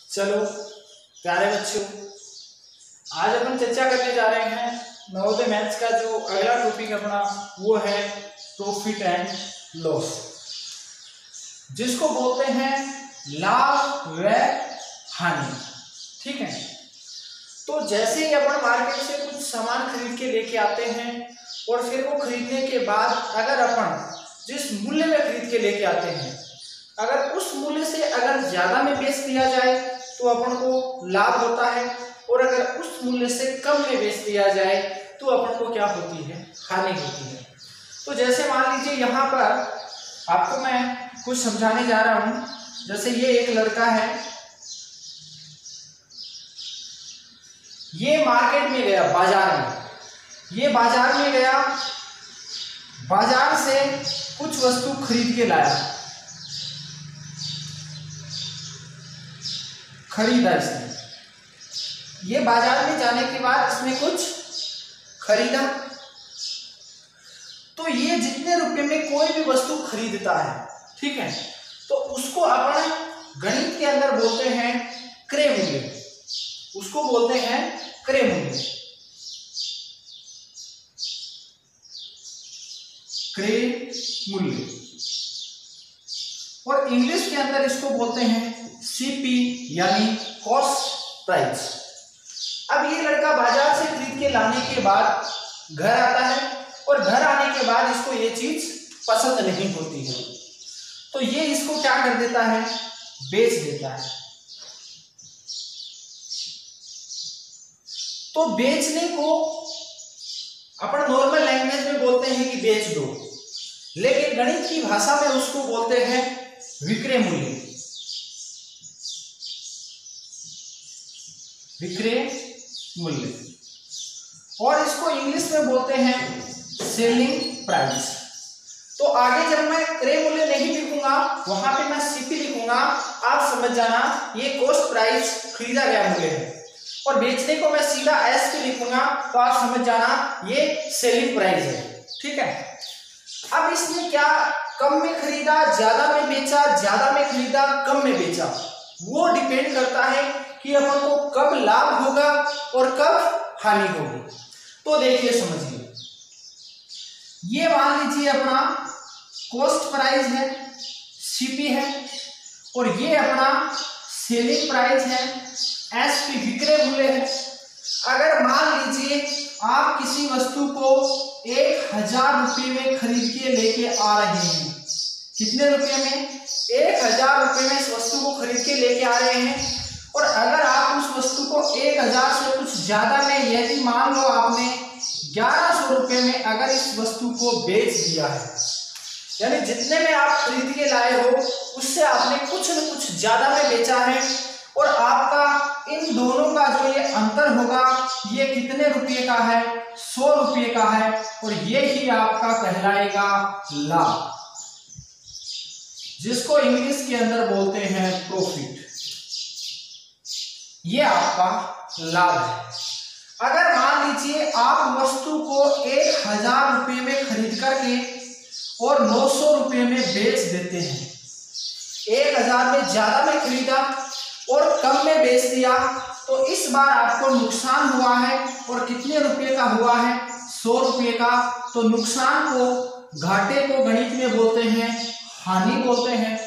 चलो प्यारे बच्चों, आज अपन चर्चा करने जा रहे हैं नवोदय मैथ्स का जो अगला टॉपिक अपना वो है प्रॉफिट एंड लॉस, जिसको बोलते हैं लाभ व हानि। ठीक है, तो जैसे ही अपन मार्केट से कुछ सामान खरीद के लेके आते हैं और फिर वो खरीदने के बाद अगर अपन जिस मूल्य में खरीद के लेके आते हैं, अगर उस मूल्य से अगर ज्यादा में बेच दिया जाए तो अपन को लाभ होता है, और अगर उस मूल्य से कम में बेच दिया जाए तो अपन को क्या होती है, हानि होती है। तो जैसे मान लीजिए यहाँ पर आपको मैं कुछ समझाने जा रहा हूँ। जैसे ये एक लड़का है, ये मार्केट में गया, बाजार में, ये बाजार में गया, बाजार से कुछ वस्तु खरीद के लाया, खरीदा इसने। ये बाजार में जाने के बाद इसने कुछ खरीदा, तो ये जितने रुपए में कोई भी वस्तु खरीदता है, ठीक है, तो उसको अपन गणित के अंदर बोलते हैं क्रय मूल्य, उसको बोलते हैं क्रय मूल्य, क्रय मूल्य, और इंग्लिश के अंदर इसको बोलते हैं सीपी यानी कॉस्ट प्राइस। अब ये लड़का बाजार से खरीद के लाने के बाद घर आता है, और घर आने के बाद इसको ये चीज पसंद नहीं होती है, तो ये इसको क्या कर देता है, बेच देता है। तो बेचने को अपन नॉर्मल लैंग्वेज में बोलते हैं कि बेच दो, लेकिन गणित की भाषा में उसको बोलते हैं विक्रय मूल्य, विक्रय मूल्य, और इसको इंग्लिश में बोलते हैं सेलिंग प्राइस। तो आगे जब मैं क्रय मूल्य नहीं लिखूंगा, वहां पे मैं सीपी लिखूंगा, आप समझ जाना ये कॉस्ट प्राइस, खरीदा गया मूल्य है, और बेचने को मैं सीधा एस पे लिखूंगा, तो आप समझ जाना ये सेलिंग प्राइस है। ठीक है, अब इसने क्या कम में खरीदा, ज्यादा में बेचा, ज्यादा में खरीदा, कम में बेचा, वो डिपेंड करता है कि अपन को कब लाभ होगा और कब हानि होगी। तो देखिए समझिए, ये मान लीजिए अपना कॉस्ट प्राइस है, सीपी है, और ये अपना सेलिंग प्राइस है, एसपी विक्रय मूल्य है। अगर मान लीजिए आप किसी वस्तु को 1000 रुपये में खरीद के लेके आ रहे हैं, कितने रुपये में, 1000 रुपये में इस वस्तु को खरीद के लेके आ रहे हैं, और अगर आप उस वस्तु को 1000 से कुछ ज्यादा में, यदि मान लो आपने 1100 रुपये में अगर इस वस्तु को बेच दिया है, यानी जितने में आप खरीद के लाए हो उससे आपने कुछ न कुछ ज्यादा में बेचा है, और आपका इन दोनों का जो ये अंतर होगा ये कितने रुपये का है, 100 रुपये का है, और ये ही आपका कहलाएगा लाभ, जिसको इंग्लिश के अंदर बोलते हैं प्रॉफिट। ये आपका लाभ है। अगर मान लीजिए आप वस्तु को 1000 रुपये में खरीद करके और 900 रुपये में बेच देते हैं, 1000 में ज्यादा में खरीदा और कम में बेच दिया, तो इस बार आपको नुकसान हुआ है, और कितने रुपये का हुआ है, 100 रुपये का। तो नुकसान को, घाटे को गणित में बोलते हैं हानि बोलते हैं,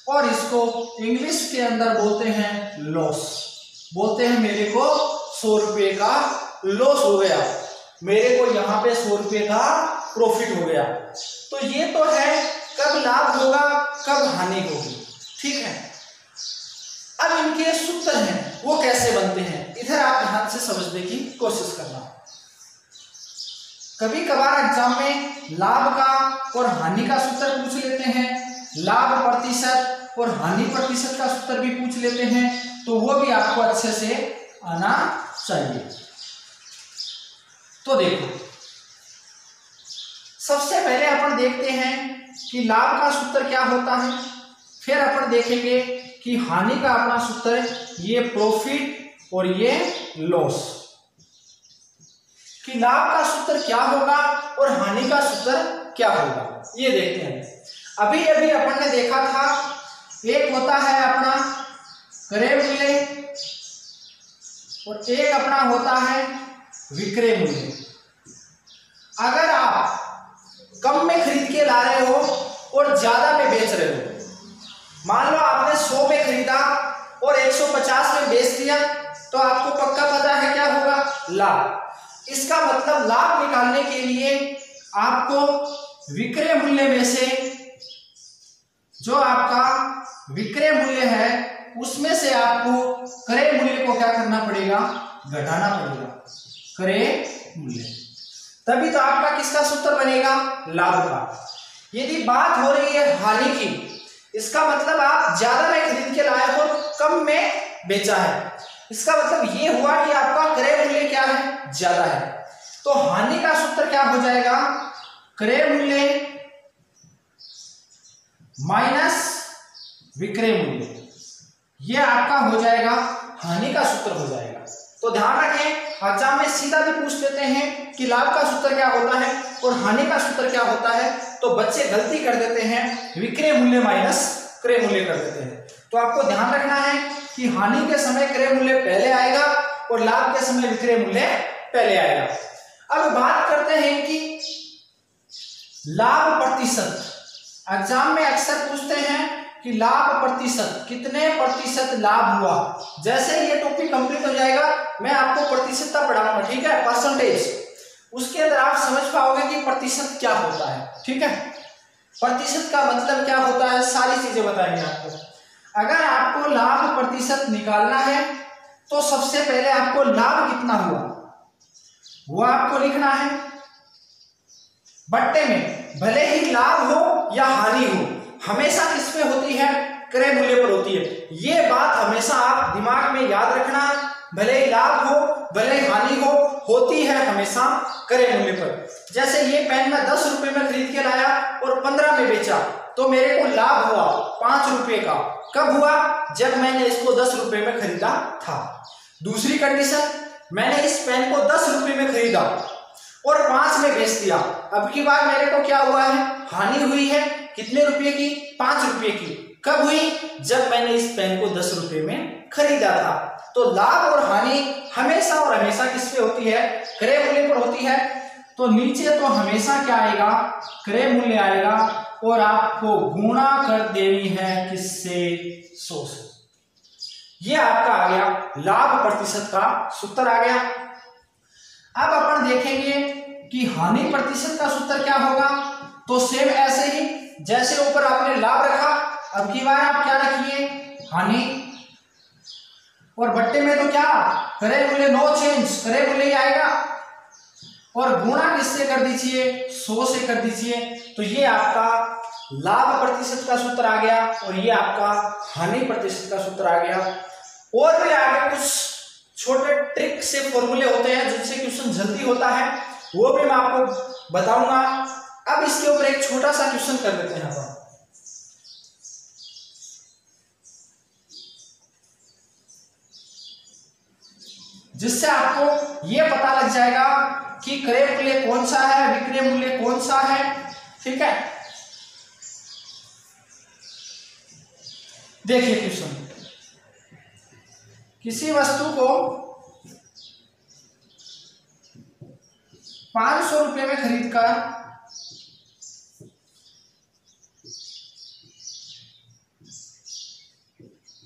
और इसको इंग्लिश के अंदर बोलते हैं लॉस, बोलते हैं मेरे को 100 रुपये का लॉस हो गया, मेरे को यहाँ पे 100 रुपये का प्रॉफिट हो गया। तो ये तो है कब लाभ होगा कब हानि होगी। ठीक है, अब इनके सूत्र हैं वो कैसे बनते हैं, इधर आप ध्यान से समझने की कोशिश करना। कभी कभार एग्जाम में लाभ का और हानि का सूत्र पूछ लेते हैं, लाभ प्रतिशत और हानि प्रतिशत का सूत्र भी पूछ लेते हैं, तो वो भी आपको अच्छे से आना चाहिए। तो देखो, सबसे पहले अपन देखते हैं कि लाभ का सूत्र क्या होता है, फिर अपन देखेंगे कि हानि का अपना सूत्र, ये प्रॉफिट और ये लॉस, कि लाभ का सूत्र क्या होगा और हानि का सूत्र क्या होगा, ये देखते हैं। अभी अभी अपन ने देखा था, एक होता है अपना क्रय मूल्य और एक अपना होता है विक्रय मूल्य। अगर आप कम में खरीद के ला रहे हो और ज्यादा में बेच रहे हो, मान लो आपने 100 में खरीदा और 150 में बेच दिया, तो आपको पक्का पता है क्या होगा, लाभ। इसका मतलब लाभ निकालने के लिए आपको विक्रय मूल्य में से, जो आपका विक्रय मूल्य है उसमें से आपको क्रय मूल्य को क्या करना पड़ेगा, घटाना पड़ेगा, क्रय मूल्य। तभी तो आपका किसका सूत्र बनेगा, लाभ का। यदि बात हो रही है हानि की, इसका मतलब आप ज्यादा में खरीद के लाए हो, कम में बेचा है, इसका मतलब ये हुआ कि आपका क्रय मूल्य क्या है, ज्यादा है। तो हानि का सूत्र क्या हो जाएगा, क्रय मूल्य माइनस विक्रय मूल्य, ये आपका हो जाएगा हानि का सूत्र हो जाएगा। तो ध्यान रखें, एग्जाम में सीधा भी पूछ लेते हैं कि लाभ का सूत्र क्या होता है और हानि का सूत्र क्या होता है, तो बच्चे गलती कर देते हैं, विक्रय मूल्य माइनस क्रय मूल्य कर देते हैं। तो आपको ध्यान रखना है कि हानि के समय क्रय मूल्य पहले आएगा और लाभ के समय विक्रय मूल्य पहले आएगा। अब बात करते हैं कि लाभ प्रतिशत। एग्जाम में अक्सर पूछते हैं कि लाभ प्रतिशत, कितने प्रतिशत लाभ हुआ। जैसे ये टॉपिक कंप्लीट हो जाएगा मैं आपको प्रतिशतता पढ़ाऊंगा, ठीक है, परसेंटेज। उसके अंदर आप समझ पाओगे कि प्रतिशत क्या होता है, ठीक है। प्रतिशत का मतलब क्या होता है, सारी चीजें बताएंगे आपको। अगर आपको लाभ प्रतिशत निकालना है तो सबसे पहले आपको लाभ कितना हुआ वो आपको लिखना है बट्टे में। भले ही लाभ हो या हानि हो, हमेशा किस पे होती है, क्रय मूल्य पर होती है। ये बात हमेशा आप दिमाग में याद रखना, भले ही लाभ हो भले ही हानि हो, होती है हमेशा क्रय मूल्य पर। जैसे ये पेन मैं 10 रुपए में खरीद के लाया और 15 में बेचा, तो मेरे को लाभ हुआ 5 रुपए का। कब हुआ, जब मैंने इसको 10 रुपए में खरीदा था। दूसरी कंडीशन, मैंने इस पेन को 10 रुपए में खरीदा और 5 में बेच दिया। अब की बार मेरे को क्या हुआ है, हानि हुई है, कितने रुपए की, 5 रुपए की। कब हुई, जब मैंने इस पेन को 10 रुपए में खरीदा था। तो लाभ और हानि हमेशा और हमेशा किस पे होती है, क्रय मूल्य पर होती है। तो नीचे तो हमेशा क्या आएगा, क्रय मूल्य आएगा और आपको गुणा कर देनी है किससे, 100 से। ये आपका आ गया लाभ प्रतिशत का सूत्र आ गया। अब अपन देखेंगे कि हानि प्रतिशत का सूत्र क्या होगा। तो सेम ऐसे ही जैसे ऊपर आपने लाभ रखा, अब की बार आप क्या रखिए, हानि, और बट्टे में तो क्या, क्रय मूल्य, नो चेंज, क्रय मूल्य ही आएगा, और गुणा किससे कर दीजिए, 100 से कर दीजिए। तो ये आपका लाभ प्रतिशत का सूत्र आ गया और ये आपका हानि प्रतिशत का सूत्र आ गया। और भी आगे कुछ छोटे ट्रिक से फॉर्मूले होते हैं जिनसे क्वेश्चन जल्दी होता है, वो भी मैं आपको बताऊंगा। अब इसके ऊपर एक छोटा सा क्वेश्चन कर लेते हैं अपन। जिससे आपको ये पता लग जाएगा कि क्रय मूल्य कौन सा है, विक्रय मूल्य कौन सा है, ठीक है। देखिए क्वेश्चन, किसी वस्तु को 500 रुपए में खरीदकर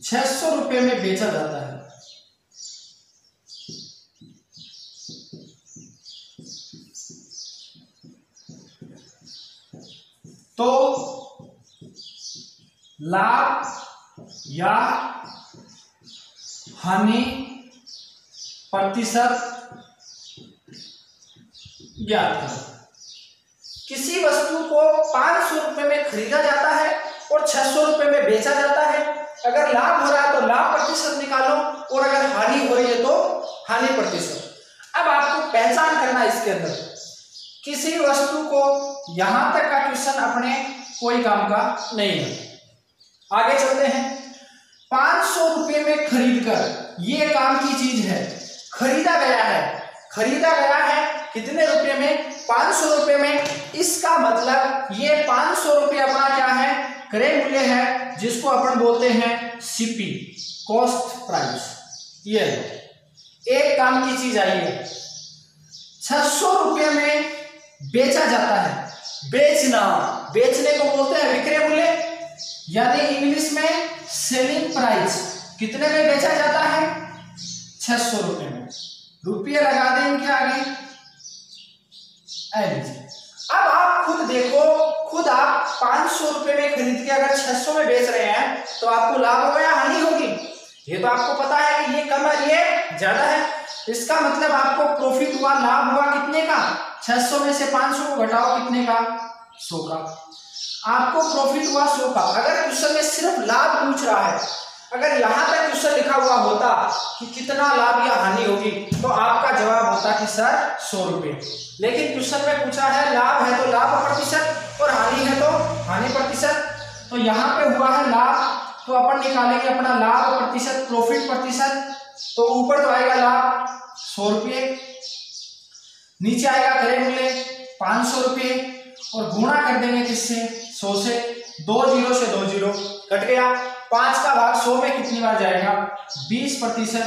600 रुपए में बेचा जाता है। तो लाभ या हानि प्रतिशत ज्ञात करें। किसी वस्तु को 500 रुपए में खरीदा जाता है और 600 रुपए में बेचा जाता है। अगर लाभ हो रहा है तो लाभ प्रतिशत निकालो और अगर हानि हो रही है तो हानि प्रतिशत। अब आपको पहचान करना है इसके अंदर, किसी वस्तु को, यहां तक का क्वेश्चन अपने कोई काम का नहीं है। आगे चलते हैं। 500 रुपए में खरीदकर, ये काम की चीज है, खरीदा गया है, खरीदा गया है कितने रुपए में, 500 रुपए में। इसका मतलब ये 500 रुपए अपना क्या है, क्रय मूल्य है, जिसको अपन बोलते हैं सीपी, कॉस्ट प्राइस। ये एक काम की चीज आई है, 600 रुपये में बेचा जाता है। बेचना, बेचने को बोलते हैं विक्रय मूल्य, यानी इंग्लिश में सेलिंग प्राइस। कितने में बेचा जाता है? 600 रुपये में। रुपये लगा दें इनके आगे। अब आप खुद देखो, खुद आप 500 रुपये में खरीद के अगर 600 में बेच रहे हैं तो आपको लाभ होगा या हानि होगी? ये तो आपको पता है कि ये कम है, ये ज्यादा है। इसका मतलब आपको प्रॉफिट हुआ, लाभ हुआ कितने का? 600 में से 500 को घटाओ, कितने का? 100 का। आपको प्रॉफिट हुआ 100 का। अगर क्वेश्चन में सिर्फ लाभ पूछ रहा है, अगर यहां तक क्वेश्चन लिखा हुआ होता कि कितना लाभ या हानि होगी, तो आपका जवाब होता कि सर 100 रुपये। लेकिन क्वेश्चन में पूछा है लाभ है तो लाभ प्रतिशत और हानि है तो हानि प्रतिशत। तो यहाँ पे हुआ है लाभ, तो अपन निकालेंगे अपना लाभ प्रतिशत, प्रॉफिट प्रतिशत। तो ऊपर तो आएगा लाभ 100 रुपये, नीचे आएगा क्रय मूल्य 500 रुपये, और गुणा कर देंगे किससे? 100 से। 2 जीरो से 2 जीरो कट गया। 5 का भाग 100 में कितनी बार जाएगा? 20%।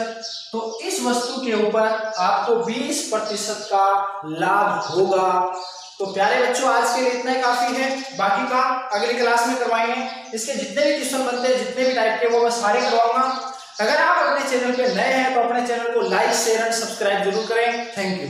तो इस वस्तु के ऊपर आपको 20% का लाभ होगा। तो प्यारे बच्चों, आज के लिए इतना ही काफी है, बाकी का अगली क्लास में करवाएंगे। इसके जितने भी क्वेश्चन बनते हैं, जितने भी टाइप के, वो मैं सारे करवाऊंगा। अगर आप अपने चैनल पे नए हैं तो अपने चैनल को लाइक, शेयर एंड सब्सक्राइब जरूर करें। Thank you.